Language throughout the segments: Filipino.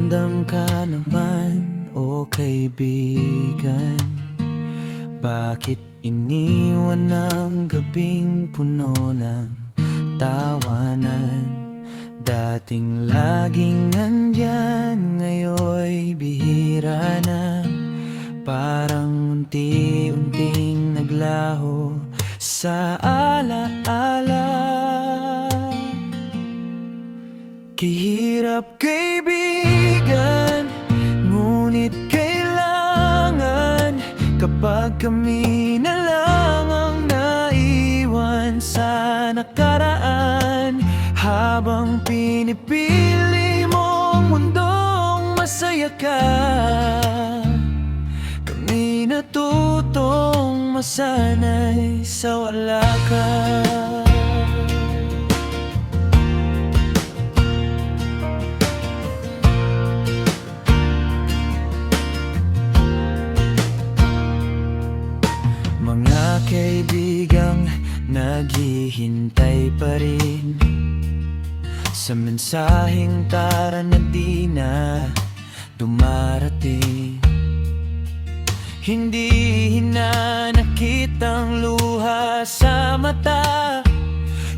Pakiramdam ka naman, o kaibigan. Bakit iniwan ang gabing puno ng tawanan? Dating laging nandyan, ngayon'y bihira na. Parang unti-unting naglaho sa alaala. Kahirap kaibigan, ngunit kailangan. Kapag kami na lang ang naiwan sa nakaraan, habang pinipili mong mundong masaya ka, kami natutong masanay sa wala ka. Mga kaibigang naghihintay pa rin sa mensaheng tara na di na dumarating. Hindi hinanakit ang luha sa mata,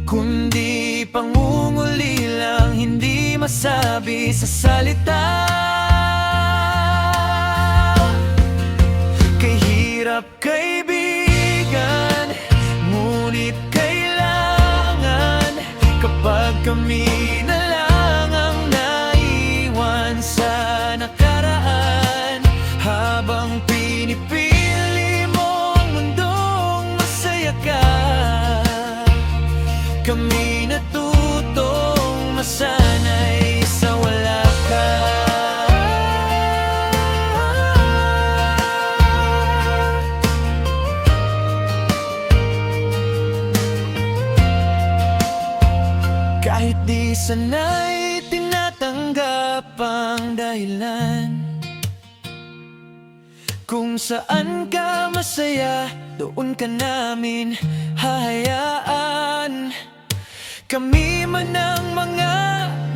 kundi pangunguli lang hindi masabi sa salita. Kahirap kaibigan, ngunit kailangan. Kapag kami na lang ang naiwan sa nakaraan, habang pinipili mong mundong masaya ka, kami natutong masanay sa wala ka. Kahit di sanay tinatanggap ang dahilan, kung saan ka masaya, doon ka namin hahayaan. Kami man ang mga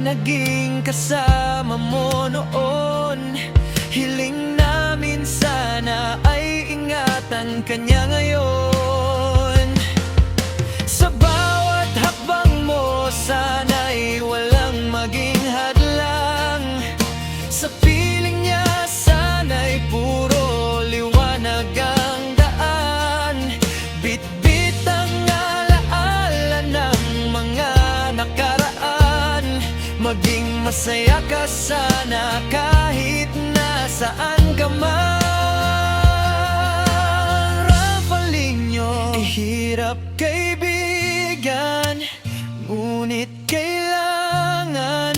naging kasama mo noon, hiling namin sana ay ingatan ka niya ngayon. Sa bawat hakbang mo, sana'y walang maging hadlang. Sa piling niya, sana'y puro liwanag ang daan. Bit-bit ang alaala ng mga nakaraan. Maging masaya ka sana kahit nasaan ka man. Rafalinho, hirap kaibigan, ngunit kailangan.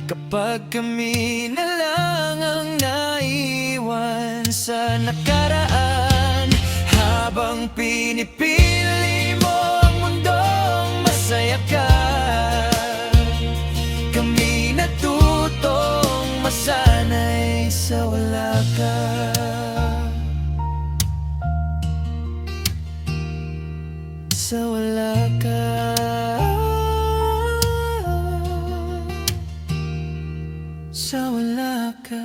Kapag kami na lang ang naiwan sa nakaraan, habang pinipili mo ang mundong masaya ka, kami natutong masanay sa wala ka. Sa wala ka. Sa wala ka.